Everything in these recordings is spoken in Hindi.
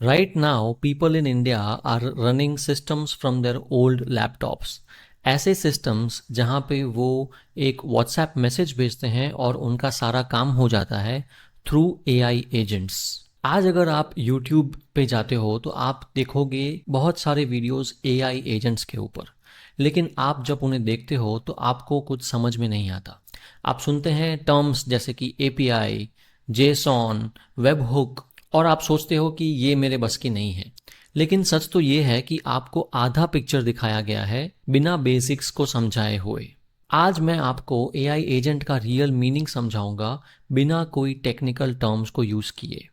Right now, people in India are running systems from their old laptops. ऐसे systems जहाँ पे वो एक WhatsApp मैसेज भेजते हैं और उनका सारा काम हो जाता है थ्रू AI एजेंट्स। आज अगर आप YouTube पे जाते हो तो आप देखोगे बहुत सारे वीडियोस AI एजेंट्स के ऊपर, लेकिन आप जब उन्हें देखते हो तो आपको कुछ समझ में नहीं आता। आप सुनते हैं टर्म्स जैसे कि API, JSON, वेब हुक, और आप सोचते हो कि ये मेरे बस की नहीं है। लेकिन सच तो ये है कि आपको आधा पिक्चर दिखाया गया है बिना बेसिक्स को समझाए हुए। आज मैं आपको AI एजेंट का रियल मीनिंग समझाऊंगा बिना कोई टेक्निकल टर्म्स को यूज़ किए।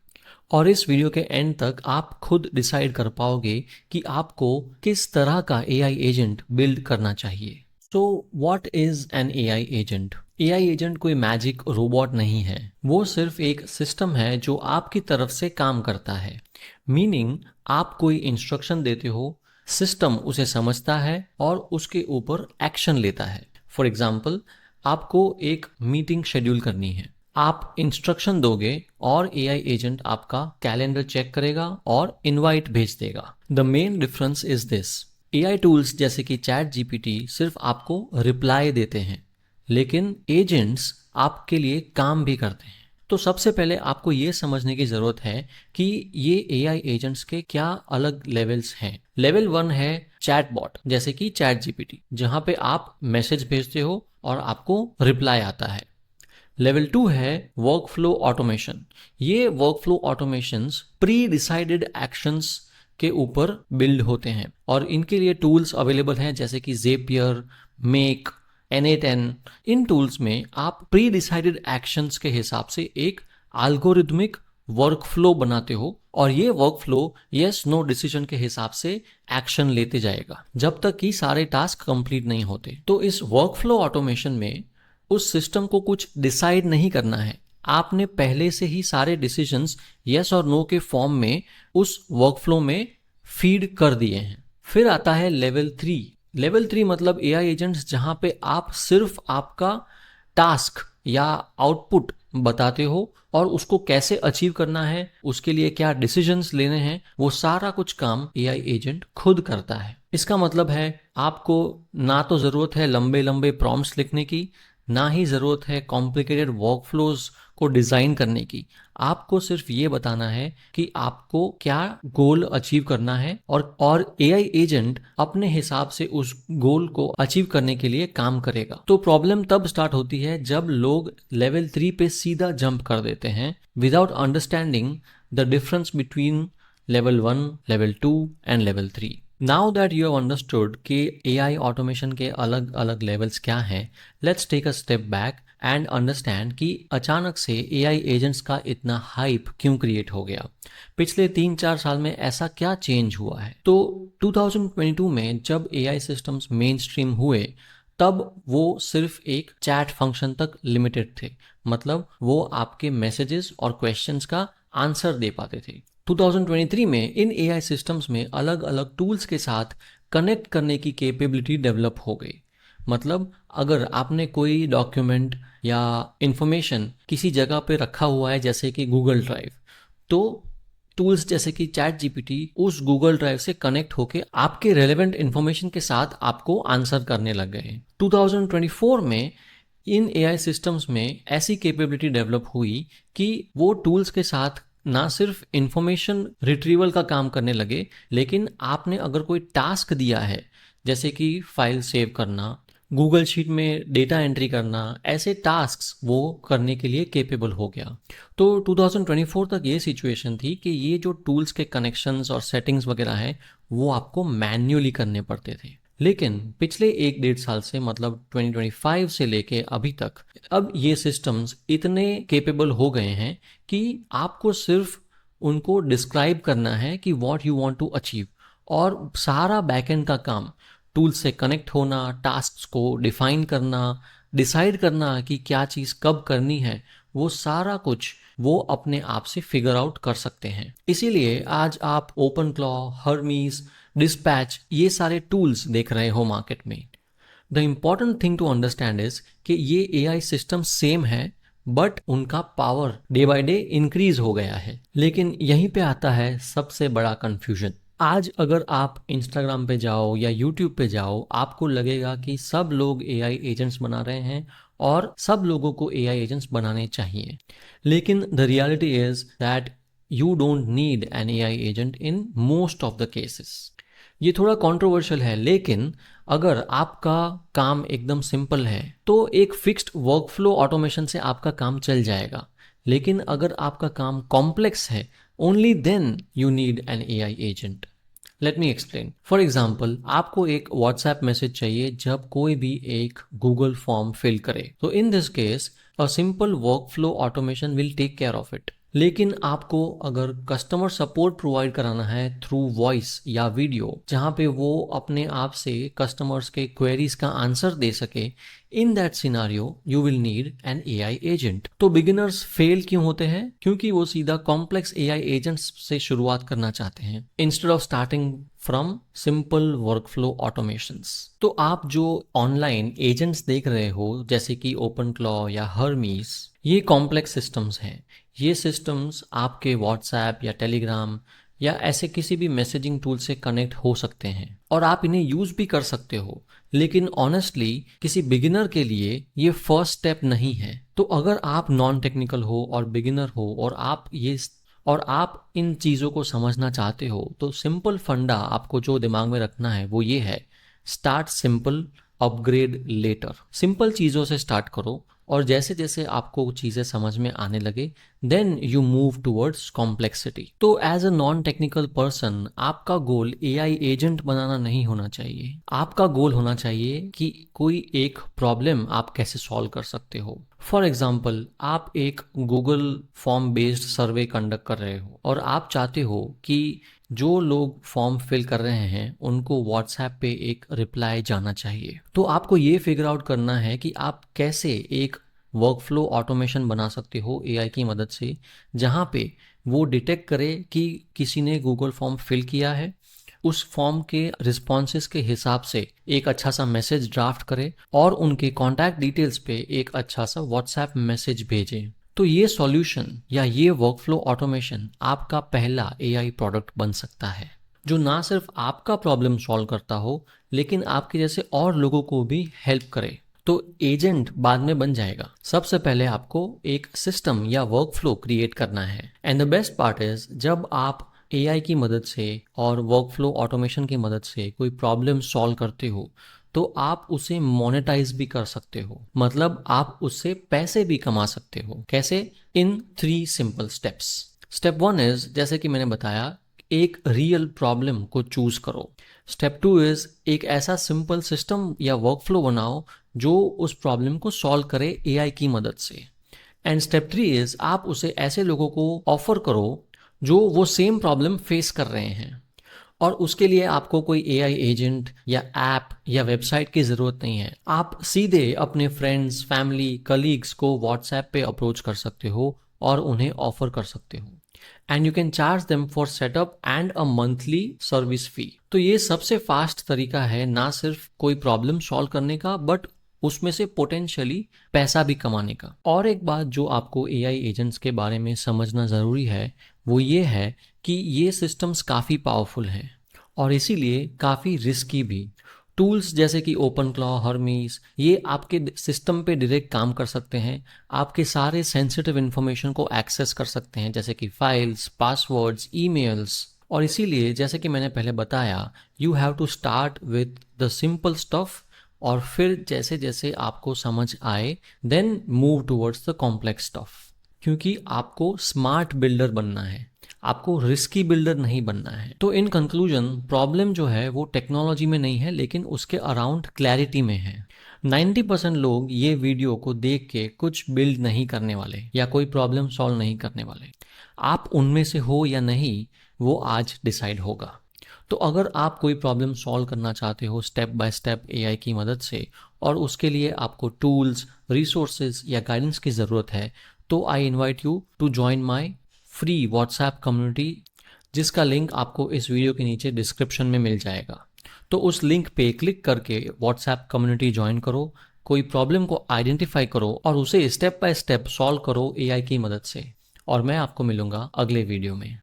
और इस वीडियो के एंड तक आप खुद डिसाइड कर पाओगे कि आपको किस तरह का AI एजेंट बिल्ड करना चाहिए। So what is an AI agent? AI agent कोई मैजिक रोबोट नहीं है, वो सिर्फ एक सिस्टम है जो आपकी तरफ से काम करता है। मीनिंग, आप कोई इंस्ट्रक्शन देते हो, सिस्टम उसे समझता है और उसके ऊपर एक्शन लेता है। फॉर एग्जाम्पल, आपको एक मीटिंग शेड्यूल करनी है, आप इंस्ट्रक्शन दोगे और AI एजेंट आपका कैलेंडर चेक करेगा और इनवाइट भेज देगा। The main difference is this: AI tools जैसे कि चैट जीपीटी सिर्फ आपको रिप्लाई देते हैं, लेकिन एजेंट्स आपके लिए काम भी करते हैं। तो सबसे पहले आपको ये समझने की ज़रूरत है कि ये AI एजेंट्स के क्या अलग लेवल्स हैं। लेवल 1 है चैटबॉट, जैसे कि चैट जीपीटी, जहाँ पे आप मैसेज भेजते हो और आपको रिप्लाई आता है। लेवल 2 है वर्कफ्लो ऑटोमेशन। ये workflow automations pre decided actions के ऊपर बिल्ड होते हैं और इनके लिए टूल्स अवेलेबल हैं जैसे कि Zapier, Make, N8N। इन टूल्स में आप प्री डिसाइडेड एक्शंस के हिसाब से एक एल्गोरिथमिक वर्कफ्लो बनाते हो और ये वर्कफ्लो यस नो डिसीजन के हिसाब से एक्शन लेते जाएगा जब तक कि सारे टास्क कंप्लीट नहीं होते। तो इस वर्कफ्लो ऑटोमेशन में उस सिस्टम को कुछ डिसाइड नहीं करना है, आपने पहले से ही सारे डिसीजंस यस और नो के फॉर्म में उस वर्कफ्लो में फीड कर दिए हैं। फिर आता है लेवल 3। लेवल 3 मतलब AI एजेंट्स जहां पे आप सिर्फ आपका टास्क या आउटपुट बताते हो और उसको कैसे अचीव करना है, उसके लिए क्या डिसीजंस लेने हैं, वो सारा कुछ काम AI एजेंट खुद करता है। इसका मतलब है आपको ना तो ज़रूरत है लंबे लंबे प्रॉम्प्ट्स लिखने की, ना ही ज़रूरत है कॉम्प्लिकेटेड वर्कफ्लोज को डिज़ाइन करने की। आपको सिर्फ ये बताना है कि आपको क्या गोल अचीव करना है और AI एजेंट अपने हिसाब से उस गोल को अचीव करने के लिए काम करेगा। तो प्रॉब्लम तब स्टार्ट होती है जब लोग लेवल 3 पे सीधा जंप कर देते हैं without understanding the difference between level 1, level 2 and level 3। Now that you have understood कि AI ऑटोमेशन के अलग अलग लेवल्स क्या हैं, let's take a step back and understand कि अचानक से AI एजेंट्स का इतना हाइप क्यों क्रिएट हो गया। पिछले 3-4 साल में ऐसा क्या चेंज हुआ है? तो 2022 में जब AI सिस्टम्स मेन स्ट्रीम हुए तब वो सिर्फ एक चैट फंक्शन तक लिमिटेड थे, मतलब वो आपके मैसेजेस और क्वेश्चंस का आंसर दे पाते थे। 2023 में इन AI सिस्टम्स में अलग अलग टूल्स के साथ कनेक्ट करने की कैपेबिलिटी डेवलप हो गई। मतलब अगर आपने कोई डॉक्यूमेंट या इंफॉर्मेशन किसी जगह पे रखा हुआ है जैसे कि गूगल ड्राइव, तो टूल्स जैसे कि चैट जीपीटी उस गूगल ड्राइव से कनेक्ट होके आपके रेलेवेंट इंफॉर्मेशन के साथ आपको आंसर करने लग गए हैं। 2024 में इन AI सिस्टम्स में ऐसी कैपेबिलिटी डेवलप हुई कि वो टूल्स के साथ ना सिर्फ इंफॉर्मेशन रिट्रीवल का काम करने लगे, लेकिन आपने अगर कोई टास्क दिया है जैसे कि फाइल सेव करना, गूगल शीट में डेटा एंट्री करना, ऐसे टास्क्स वो करने के लिए केपेबल हो गया। तो 2024 तक ये सिचुएशन थी कि ये जो टूल्स के कनेक्शंस और सेटिंग्स वगैरह हैं वो आपको मैन्युअली करने पड़ते थे। लेकिन पिछले 1-1.5 साल से, मतलब 2025 से लेके अभी तक, अब ये सिस्टम्स इतने केपेबल हो गए हैं कि आपको सिर्फ उनको डिस्क्राइब करना है कि what you want to achieve, और सारा बैकएंड का काम टूल से कनेक्ट होना, टास्क्स को डिफाइन करना, डिसाइड करना कि क्या चीज़ कब करनी है, वो सारा कुछ वो अपने आप से फिगर आउट कर सकते हैं। इसीलिए आज आप ओपन क्लॉ, हर्मीज, डिस्पैच, ये सारे टूल्स देख रहे हो मार्केट में। The important thing to understand is कि ये AI सिस्टम सेम है बट उनका power day by day increase हो गया है। लेकिन यहीं पे आता है सबसे बड़ा कंफ्यूजन। आज अगर आप इंस्टाग्राम पे जाओ या यूट्यूब पे जाओ, आपको लगेगा कि सब लोग एआई एजेंट्स बना रहे हैं और सब लोगों को एआई एजेंट्स बनाने चाहिए। लेकिन the reality is that you don't need an AI agent in most of the cases. ये थोड़ा कंट्रोवर्शियल है, लेकिन अगर आपका काम एकदम सिंपल है तो एक फिक्स्ड वर्कफ्लो ऑटोमेशन से आपका काम चल जाएगा। लेकिन अगर आपका काम कॉम्प्लेक्स है, only then you need an AI agent. Let me explain. For example, आपको एक व्हाट्सएप मैसेज चाहिए जब कोई भी एक गूगल फॉर्म फिल करे। तो in this case a simple workflow automation will take care of it. लेकिन आपको अगर कस्टमर सपोर्ट प्रोवाइड कराना है थ्रू वॉइस या वीडियो, जहां पे वो अपने आप से कस्टमर्स के क्वेरीज का आंसर दे सके, in that scenario you will need an AI agent. तो बिगिनर्स फेल क्यों होते हैं? क्योंकि वो सीधा कॉम्प्लेक्स एआई एजेंट्स से शुरुआत करना चाहते हैं instead of starting from simple workflow automations. तो आप जो ऑनलाइन एजेंट्स देख रहे हो, जैसे कि ओपनक्लॉ या हर्मीस, ये कॉम्प्लेक्स सिस्टम्स हैं। ये सिस्टम्स आपके व्हाट्सएप या टेलीग्राम या ऐसे किसी भी मैसेजिंग टूल से कनेक्ट हो सकते हैं और आप इन्हें यूज भी कर सकते हो। लेकिन ऑनेस्टली किसी बिगिनर के लिए ये फर्स्ट स्टेप नहीं है। तो अगर आप नॉन टेक्निकल हो और बिगिनर हो और आप इन चीज़ों को समझना चाहते हो, तो सिंपल फंडा आपको जो दिमाग में रखना है वो ये है: start simple, upgrade later. Simple चीज़ों से स्टार्ट करो और जैसे जैसे आपको चीज़ें समझ में आने लगे, then you move towards complexity. तो as a non technical person, आपका गोल एआई एजेंट बनाना नहीं होना चाहिए। आपका गोल होना चाहिए कि कोई एक प्रॉब्लम आप कैसे सॉल्व कर सकते हो। फॉर एग्जाम्पल, आप एक Google form based survey conduct कर रहे हो और आप चाहते हो कि जो लोग फॉर्म फिल कर रहे हैं उनको व्हाट्सएप पे एक रिप्लाई जाना चाहिए। तो आपको ये फिगर आउट करना है कि आप कैसे एक वर्कफ्लो ऑटोमेशन बना सकते हो एआई की मदद से, जहां पे वो डिटेक्ट करे कि किसी ने गूगल फॉर्म फिल किया है, उस फॉर्म के रिस्पॉन्सेस के हिसाब से एक अच्छा सा मैसेज ड्राफ्ट करे और उनके कॉन्टैक्ट डिटेल्स पे एक अच्छा सा व्हाट्सएप मैसेज भेजे। तो ये सॉल्यूशन या ये वर्कफ्लो ऑटोमेशन आपका पहला एआई प्रोडक्ट बन सकता है, जो ना सिर्फ आपका प्रॉब्लम सॉल्व करता हो, लेकिन आपके जैसे और लोगों को भी हेल्प करे। तो एजेंट बाद में बन जाएगा, सबसे पहले आपको एक सिस्टम या वर्कफ्लो क्रिएट करना है। And the best part is, जब आप एआई की मदद से और वर्कफ्लो ऑटोमेशन की मदद से कोई प्रॉब्लम सॉल्व करते हो, तो आप उसे मोनेटाइज भी कर सकते हो। मतलब आप उससे पैसे भी कमा सकते हो। कैसे? इन 3 सिंपल स्टेप्स। स्टेप 1 इज, जैसे कि मैंने बताया, एक रियल प्रॉब्लम को चूज करो। स्टेप 2 इज, एक ऐसा सिंपल सिस्टम या वर्कफ्लो बनाओ जो उस प्रॉब्लम को सॉल्व करे एआई की मदद से। एंड स्टेप 3 इज, आप उसे ऐसे लोगों को ऑफर करो जो वो सेम प्रॉब्लम फेस कर रहे हैं। और उसके लिए आपको कोई एआई एजेंट या ऐप या वेबसाइट की ज़रूरत नहीं है। आप सीधे अपने फ्रेंड्स, फैमिली, कलीग्स को व्हाट्सएप पे अप्रोच कर सकते हो और उन्हें ऑफर कर सकते हो। And you can charge them for setup and a monthly service fee. तो ये सबसे फास्ट तरीका है ना सिर्फ कोई प्रॉब्लम सॉल्व करने का, बट उसमें से पोटेंशियली पैसा भी कमाने का। और एक बात जो आपको एआई एजेंट्स के बारे में समझना ज़रूरी है, वो ये है कि ये सिस्टम्स काफ़ी पावरफुल हैं और इसीलिए काफ़ी रिस्की भी। टूल्स जैसे कि ओपनक्लॉ, हर्मीस, ये आपके सिस्टम पे डायरेक्ट काम कर सकते हैं, आपके सारे सेंसिटिव इन्फॉर्मेशन को एक्सेस कर सकते हैं, जैसे कि फाइल्स, पासवर्ड्स, ईमेल्स। और इसीलिए जैसे कि मैंने पहले बताया, you have to start with the simple stuff और फिर जैसे जैसे आपको समझ आए, then move towards the complex stuff. क्योंकि आपको स्मार्ट बिल्डर बनना है, आपको रिस्की बिल्डर नहीं बनना है। तो इन कंक्लूजन, प्रॉब्लम जो है वो टेक्नोलॉजी में नहीं है, लेकिन उसके अराउंड क्लैरिटी में है। 90% लोग ये वीडियो को देख के कुछ बिल्ड नहीं करने वाले या कोई प्रॉब्लम सॉल्व नहीं करने वाले। आप उनमें से हो या नहीं, वो आज डिसाइड होगा। तो अगर आप कोई प्रॉब्लम सॉल्व करना चाहते हो स्टेप बाय स्टेप एआई की मदद से, और उसके लिए आपको टूल्स, रिसोर्सेज या गाइडेंस की ज़रूरत है, तो I invite you to join my free WhatsApp community, जिसका लिंक आपको इस वीडियो के नीचे डिस्क्रिप्शन में मिल जाएगा। तो उस लिंक पे क्लिक करके व्हाट्सएप कम्युनिटी ज्वाइन करो कोई प्रॉब्लम को आइडेंटिफाई करो और उसे स्टेप बाय स्टेप सॉल्व करो एआई की मदद से। और मैं आपको मिलूंगा अगले वीडियो में।